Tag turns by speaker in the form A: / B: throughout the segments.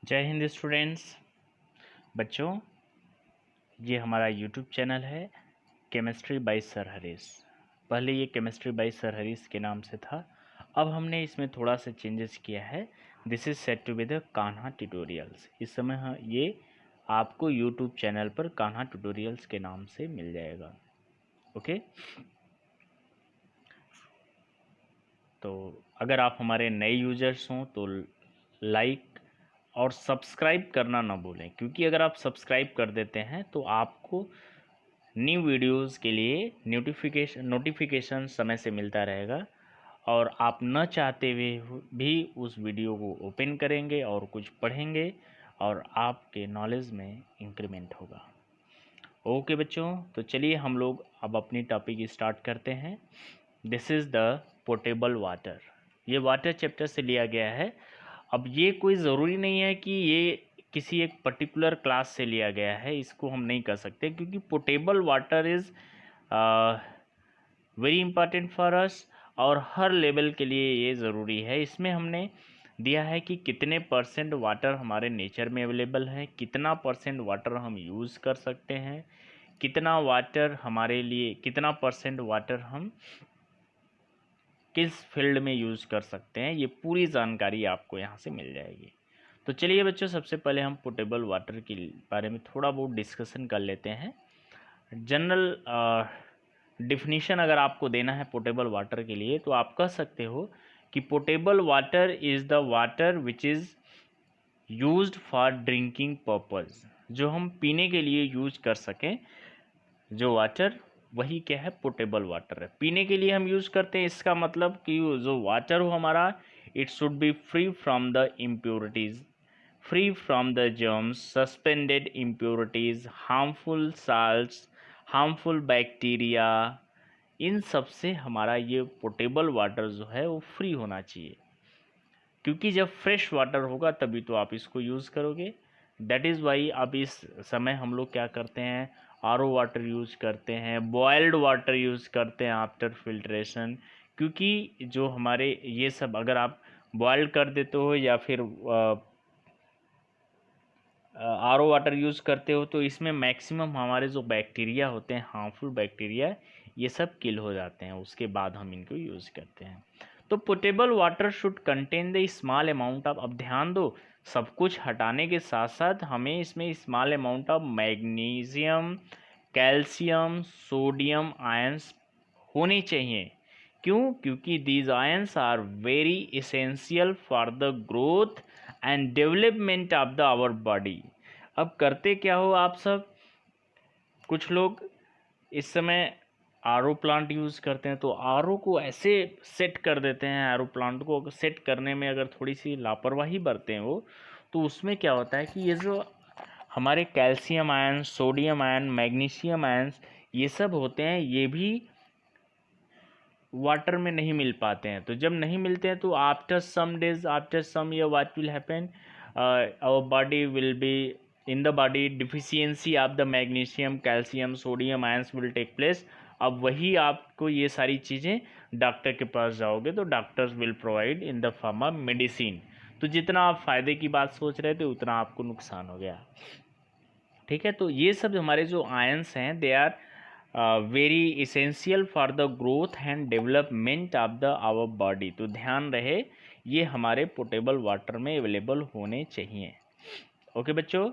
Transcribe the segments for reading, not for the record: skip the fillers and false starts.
A: जय हिंद स्टूडेंट्स। बच्चों, ये हमारा यूट्यूब चैनल है केमिस्ट्री बाय सर हरीश। पहले ये केमिस्ट्री बाय सर हरीश के नाम से था, अब हमने इसमें थोड़ा सा चेंजेस किया है। This is set to be the Kanha tutorials. इस समय ये आपको यूट्यूब चैनल पर कान्हा ट्यूटोरियल्स के नाम से मिल जाएगा। ओके, तो अगर आप हमारे नए यूजर्स हों तो लाइक और सब्सक्राइब करना ना भूलें, क्योंकि अगर आप सब्सक्राइब कर देते हैं तो आपको न्यू वीडियोस के लिए नोटिफिकेशन समय से मिलता रहेगा और आप न चाहते हुए भी उस वीडियो को ओपन करेंगे और कुछ पढ़ेंगे और आपके नॉलेज में इंक्रीमेंट होगा। ओके बच्चों, तो चलिए हम लोग अब अपनी टॉपिक स्टार्ट करते हैं। This is the portable water. ये वाटर चैप्टर से लिया गया है। अब ये कोई ज़रूरी नहीं है कि ये किसी एक पर्टिकुलर क्लास से लिया गया है, इसको हम नहीं कर सकते, क्योंकि portable water is very important for us और हर लेवल के लिए ये ज़रूरी है। इसमें हमने दिया है कि कितने परसेंट वाटर हमारे नेचर में अवेलेबल है, कितना परसेंट वाटर हम यूज़ कर सकते हैं, कितना वाटर हमारे लिए, कितना परसेंट वाटर हम किस फील्ड में यूज़ कर सकते हैं, ये पूरी जानकारी आपको यहाँ से मिल जाएगी। तो चलिए बच्चों, सबसे पहले हम पोर्टेबल वाटर के बारे में थोड़ा बहुत डिस्कशन कर लेते हैं। जनरल डिफिनीशन अगर आपको देना है पोर्टेबल वाटर के लिए तो आप कह सकते हो कि portable water is the water which is used for drinking purpose. जो हम पीने के लिए यूज कर सकें जो वाटर, वही क्या है, पोर्टेबल वाटर है। पीने के लिए हम यूज़ करते हैं, इसका मतलब कि जो वाटर हो हमारा, it should be free from the impurities, free from the germs, suspended impurities, harmful salts, harmful bacteria, इन सब से हमारा ये पोर्टेबल वाटर जो है वो फ्री होना चाहिए। क्योंकि जब फ्रेश वाटर होगा तभी तो आप इसको यूज़ करोगे। दैट इज़ वाई अब इस समय हम लोग क्या करते हैं, आर ओ वाटर यूज़ करते हैं, बॉयल्ड वाटर यूज़ करते हैं आफ्टर फिल्ट्रेशन। क्योंकि जो हमारे ये सब अगर आप बॉयल्ड कर देते हो या फिर आर ओ वाटर यूज़ करते हो तो इसमें मैक्सिमम हमारे जो बैक्टीरिया होते हैं, हार्मफुल बैक्टीरिया, ये सब किल हो जाते हैं, उसके बाद हम इनको यूज़ करते हैं। तो portable water should contain the small amount of, अब ध्यान दो, सब कुछ हटाने के साथ साथ हमें इसमें small amount of magnesium, calcium, sodium ions होने चाहिए। क्यों? क्योंकि these ions are very essential for the growth and development of the our body. अब करते क्या हो आप सब, कुछ लोग इस समय आर प्लांट यूज़ करते हैं तो आर को ऐसे सेट कर देते हैं, आर प्लांट को सेट करने में अगर थोड़ी सी लापरवाही बरतें वो, तो उसमें क्या होता है कि ये जो हमारे calcium ion, sodium ion, magnesium ions, ये सब होते हैं, ये भी वाटर में नहीं मिल पाते हैं। तो जब नहीं मिलते हैं तो after some days, after some year, what will happen, our body will be in the body deficiency of the magnesium, calcium, sodium ions will take place. अब वही आपको ये सारी चीज़ें डॉक्टर के पास जाओगे तो doctors will provide in the form of medicine. तो जितना आप फायदे की बात सोच रहे थे उतना आपको नुकसान हो गया। ठीक है, तो ये सब हमारे जो आयंस हैं they are very essential for the growth and development of the our body. तो ध्यान रहे ये हमारे पोर्टेबल वाटर में अवेलेबल होने चाहिए। ओके बच्चों,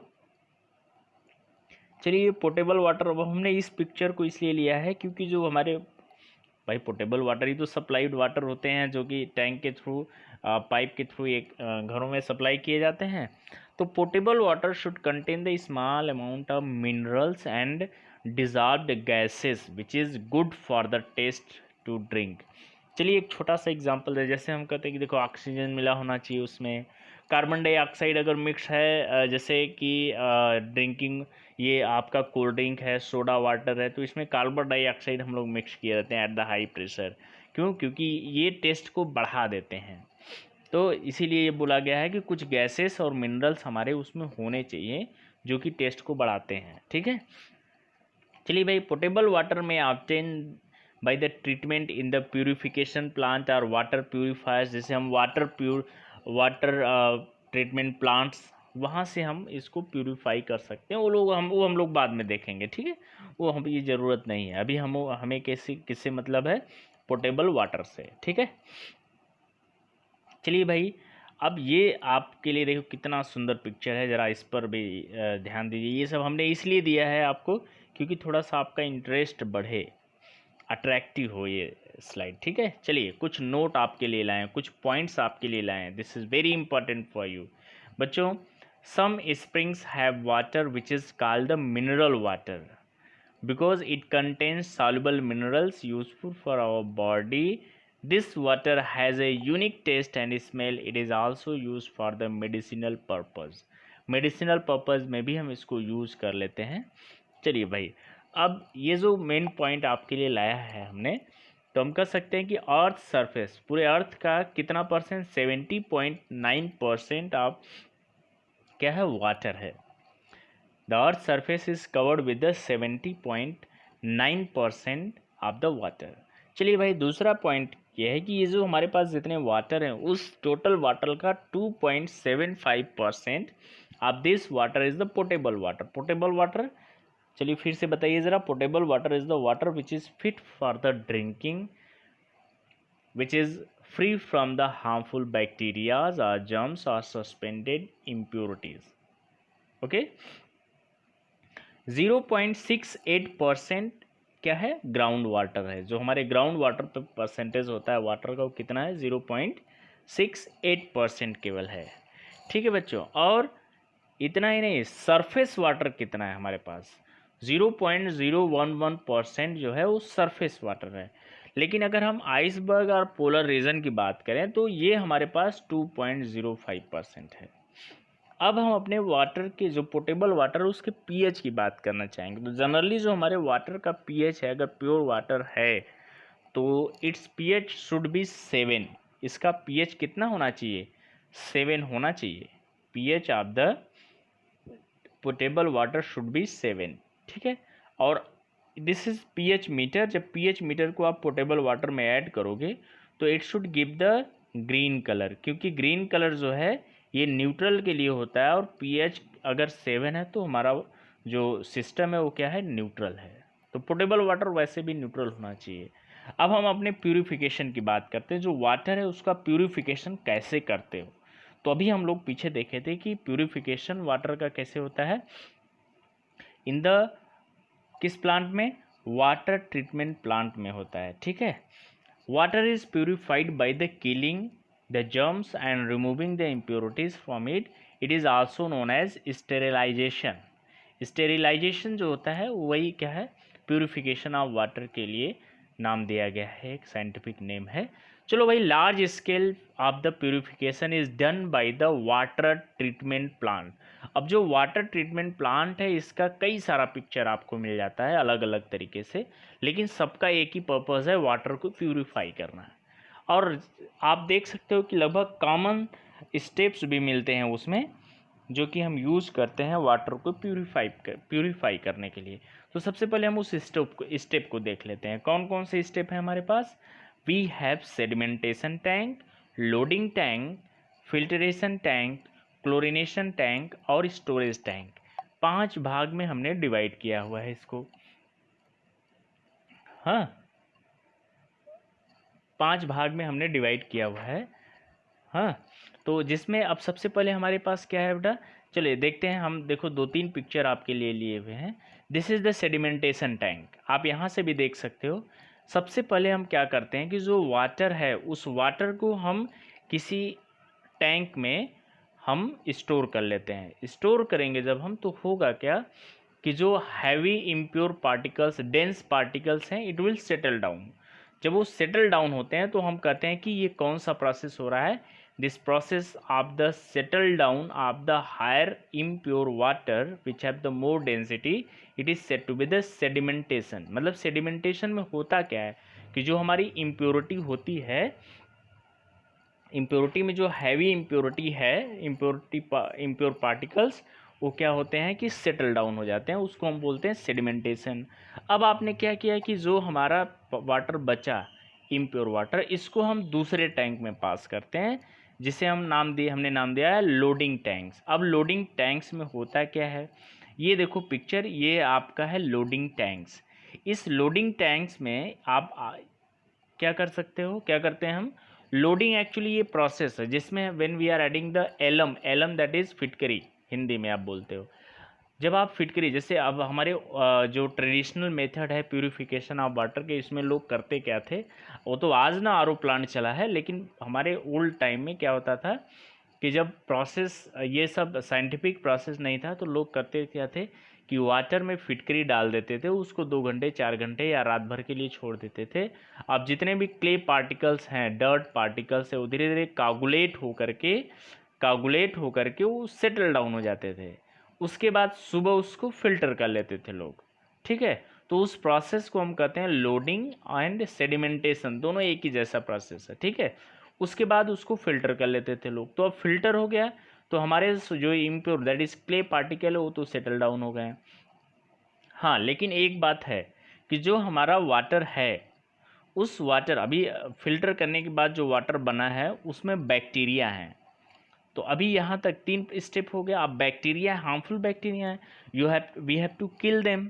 A: चलिए पोर्टेबल वाटर, अब हमने इस पिक्चर को इसलिए लिया है क्योंकि जो हमारे भाई पोर्टेबल वाटर ही तो सप्लाइड वाटर होते हैं जो कि टैंक के थ्रू, पाइप के थ्रू एक घरों में सप्लाई किए जाते हैं। तो portable water should contain the small amount of minerals and dissolved gases which is good for the taste to drink. चलिए एक छोटा सा एग्जांपल है, जैसे हम कहते हैं कि देखो ऑक्सीजन मिला होना चाहिए उसमें, कार्बन डाइऑक्साइड अगर मिक्स है, जैसे कि ड्रिंकिंग, ये आपका कोल्ड ड्रिंक है, सोडा वाटर है, तो इसमें कार्बन डाइऑक्साइड हम लोग मिक्स किए रहते हैं एट द हाई प्रेशर। क्यों? क्योंकि ये टेस्ट को बढ़ा देते हैं। तो इसीलिए ये बोला गया है कि कुछ गैसेस और मिनरल्स हमारे उसमें होने चाहिए जो कि टेस्ट को बढ़ाते हैं। ठीक है, चलिए भाई, पोर्टेबल वाटर में obtain by the treatment in the purification plant और वाटर प्यूरिफायर्स। जैसे हम वाटर ट्रीटमेंट प्लांट्स वहाँ से हम इसको प्यूरिफाई कर सकते हैं। वो हम लोग बाद में देखेंगे, ठीक है। वो हम ये ज़रूरत नहीं है अभी। हमें किससे मतलब है, पोर्टेबल वाटर से, ठीक है। चलिए भाई, अब ये आपके लिए देखो कितना सुंदर पिक्चर है, ज़रा इस पर भी ध्यान दीजिए। ये सब हमने इसलिए दिया है आपको क्योंकि थोड़ा सा आपका इंटरेस्ट बढ़े, अट्रैक्टिव हो ये स्लाइड, ठीक है। चलिए कुछ नोट आपके लिए लाएं, कुछ पॉइंट्स आपके लिए लाएं। This is very important for you बच्चों। Some springs have water which is called the mineral water because it contains soluble minerals useful for our body. This water has a unique taste and smell. It is also used for the medicinal purpose. Medicinal purpose में भी हम इसको use कर लेते हैं। चलिए भाई, अब ये जो मेन पॉइंट आपके लिए लाया है हमने, तो हम कह सकते हैं कि अर्थ सरफेस, पूरे अर्थ का कितना परसेंट, 70.9% ऑफ क्या है, वाटर है। The earth's surface is covered with the 70.9% of the water. चलिए भाई, दूसरा पॉइंट ये है कि ये जो हमारे पास जितने वाटर हैं उस टोटल वाटर का 2.75% of this water is the portable water. Portable water, चलिए फिर से बताइए ज़रा। Portable water is the water which is fit for the drinking, which is free from the harmful bacterias और जर्म्स और सस्पेंडेड इम्प्योरिटीज़। ओके। 0.68% क्या है, ground water है। जो हमारे ग्राउंड वाटर पे परसेंटेज होता है वाटर का, वो कितना है, 0.68% केवल है, ठीक है बच्चों। और इतना ही नहीं, सरफेस वाटर कितना है हमारे पास, 0.011% जो है वो सरफेस वाटर है। लेकिन अगर हम आइसबर्ग और पोलर रीजन की बात करें तो ये हमारे पास 2.05% है। अब हम अपने वाटर के जो पोर्टेबल वाटर है उसके पीएच की बात करना चाहेंगे। तो जनरली जो हमारे वाटर का पीएच है, अगर प्योर वाटर है तो इट्स पीएच शुड बी 7। इसका पीएच कितना होना चाहिए, 7 होना चाहिए। PH of the portable water should be 7, ठीक है। और दिस इज पीएच मीटर। जब पीएच मीटर को आप पोर्टेबल वाटर में ऐड करोगे तो it should give the green colour, क्योंकि ग्रीन कलर जो है ये न्यूट्रल के लिए होता है। और पीएच अगर 7 है तो हमारा जो सिस्टम है वो क्या है, न्यूट्रल है। तो पोर्टेबल वाटर वैसे भी न्यूट्रल होना चाहिए। अब हम अपने प्यूरिफिकेशन की बात करते हैं। जो वाटर है उसका प्यूरिफिकेशन कैसे करते हो, तो अभी हम लोग पीछे देखे थे कि प्यूरिफिकेशन वाटर का कैसे होता है। इन द किस प्लांट में, वाटर ट्रीटमेंट प्लांट में होता है, ठीक है। Water is purified by the killing the germs and removing the impurities from it. It is also known as sterilization. Sterilization जो होता है वही क्या है, प्यूरिफिकेशन ऑफ वाटर के लिए नाम दिया गया है, एक साइंटिफिक नेम है। चलो भाई, large scale of the purification is done by the water treatment plant. अब जो वाटर ट्रीटमेंट प्लांट है इसका कई सारा पिक्चर आपको मिल जाता है अलग अलग तरीके से, लेकिन सबका एक ही पर्पज़ है, वाटर को प्यूरिफाई करना है। और आप देख सकते हो कि लगभग कॉमन स्टेप्स भी मिलते हैं उसमें, जो कि हम यूज़ करते हैं वाटर को प्यूरिफाई करने के लिए। तो सबसे पहले हम उस स्टेप को देख लेते हैं। कौन कौन से स्टेप हैं हमारे पास। We have sedimentation tank, loading tank, filtration tank, chlorination tank और स्टोरेज टैंक। 5 भाग में हमने डिवाइड किया हुआ है इसको। हाँ, 5 भाग में हमने डिवाइड किया हुआ है। हाँ, तो जिसमें अब सबसे पहले हमारे पास क्या है बेटा, चलिए देखते हैं हम। देखो 2-3 पिक्चर आपके लिए लिए हुए हैं। This is the sedimentation tank, आप यहाँ से भी देख सकते हो। सबसे पहले हम क्या करते हैं कि जो वाटर है उस वाटर को हम किसी टैंक में हम स्टोर कर लेते हैं। स्टोर करेंगे जब हम, तो होगा क्या कि जो heavy impure particles, dense particles हैं, इट विल सेटल डाउन। जब वो सेटल डाउन होते हैं तो हम कहते हैं कि ये कौन सा प्रोसेस हो रहा है, this process of the settle down of the higher impure water which have the more density, it is said to be the sedimentation. मतलब सेडिमेंटेशन में होता क्या है कि जो हमारी इम्प्योरिटी होती है, इम्प्योरिटी में जो हैवी इम्प्योरिटी है, इम्प्योर पार्टिकल्स, वो क्या होते हैं कि सेटल डाउन हो जाते हैं, उसको हम बोलते हैं सेडिमेंटेशन। अब आपने क्या किया कि जो हमारा वाटर बचा, इम्प्योर वाटर, इसको हम दूसरे टैंक में पास करते हैं जिसे हमने नाम दिया है लोडिंग टैंक्स। अब लोडिंग टैंक्स में होता क्या है, ये देखो पिक्चर, ये आपका है लोडिंग टैंक्स। इस लोडिंग टैंक्स में आप क्या कर सकते हो, क्या करते हैं हम, लोडिंग एक्चुअली ये प्रोसेस है जिसमें when we are adding the alum that is फिटकरी, हिंदी में आप बोलते हो। जब आप फिटकरी, जैसे अब हमारे जो ट्रेडिशनल मेथड है प्यूरिफिकेशन ऑफ वाटर के, इसमें लोग करते क्या थे, वो तो आज ना आरओ प्लांट चला है, लेकिन हमारे ओल्ड टाइम में क्या होता था कि जब प्रोसेस, ये सब साइंटिफिक प्रोसेस नहीं था, तो लोग करते क्या थे कि वाटर में फिटकरी डाल देते थे, उसको 2 घंटे 4 घंटे या रात भर के लिए छोड़ देते थे। अब जितने भी क्ले पार्टिकल्स हैं, डर्ट पार्टिकल्स है, वो धीरे धीरे कागुलेट होकर के वो सेटल डाउन हो जाते थे। उसके बाद सुबह उसको फिल्टर कर लेते थे लोग, ठीक है। तो उस प्रोसेस को हम कहते हैं लोडिंग एंड सेडिमेंटेशन, दोनों एक ही जैसा प्रोसेस है, ठीक है। उसके बाद उसको फिल्टर कर लेते थे लोग। तो अब फिल्टर हो गया, तो हमारे जो impure that is clay particle है वो तो सेटल डाउन हो गए। हाँ, लेकिन एक बात है कि जो हमारा वाटर है, उस वाटर, अभी फिल्टर करने के बाद जो वाटर बना है उसमें बैक्टीरिया हैं। तो अभी यहाँ तक 3 स्टेप हो गया। अब बैक्टीरिया, हार्मफुल बैक्टीरिया है, we have to kill them.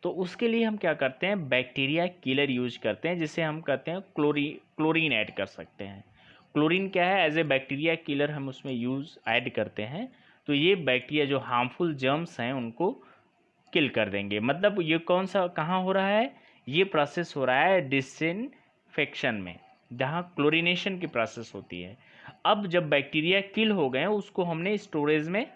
A: तो उसके लिए हम क्या करते हैं, बैक्टीरिया किलर यूज करते हैं, जिसे हम कहते हैं क्लोरीन ऐड कर सकते हैं। क्लोरीन क्या है, एज ए बैक्टीरिया किलर हम उसमें ऐड करते हैं। तो ये बैक्टीरिया जो हार्मफुल जर्म्स हैं उनको किल कर देंगे। मतलब ये कौन सा, कहाँ हो रहा है, ये प्रोसेस हो रहा है डिसइंफेक्शन में, जहाँ क्लोरीनेशन की प्रोसेस होती है। अब जब बैक्टीरिया किल हो गए, उसको हमने स्टोरेज में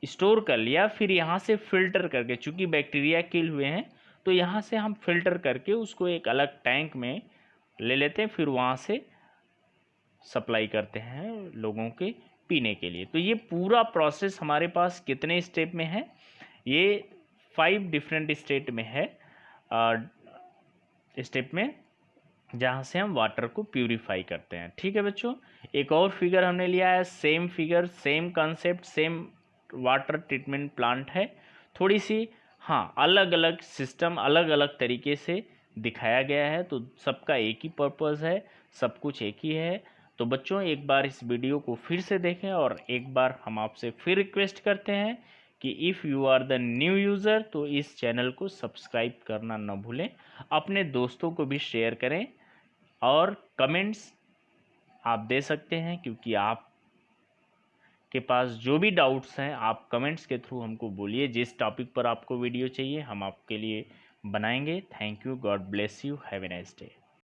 A: स्टोर कर लिया, फिर यहाँ से फिल्टर करके, चूँकि बैक्टीरिया किल हुए हैं तो यहाँ से हम फिल्टर करके उसको एक अलग टैंक में ले लेते हैं, फिर वहाँ से सप्लाई करते हैं लोगों के पीने के लिए। तो ये पूरा प्रोसेस हमारे पास कितने स्टेप में है, ये 5 डिफरेंट स्टेट में है, स्टेप में, जहाँ से हम वाटर को प्यूरिफाई करते हैं, ठीक है बच्चों। एक और फिगर हमने लिया है, same figure, same concept, same water treatment plant है, थोड़ी सी हाँ अलग अलग सिस्टम, अलग अलग तरीके से दिखाया गया है। तो सबका एक ही पर्पज़ है, सब कुछ एक ही है। तो बच्चों एक बार इस वीडियो को फिर से देखें, और एक बार हम आपसे फिर रिक्वेस्ट करते हैं कि if you are the new user तो इस चैनल को सब्सक्राइब करना न भूलें, अपने दोस्तों को भी शेयर करें, और कमेंट्स आप दे सकते हैं, क्योंकि आप के पास जो भी डाउट्स हैं आप कमेंट्स के थ्रू हमको बोलिए। जिस टॉपिक पर आपको वीडियो चाहिए हम आपके लिए बनाएंगे। Thank you, God bless you, have a nice day.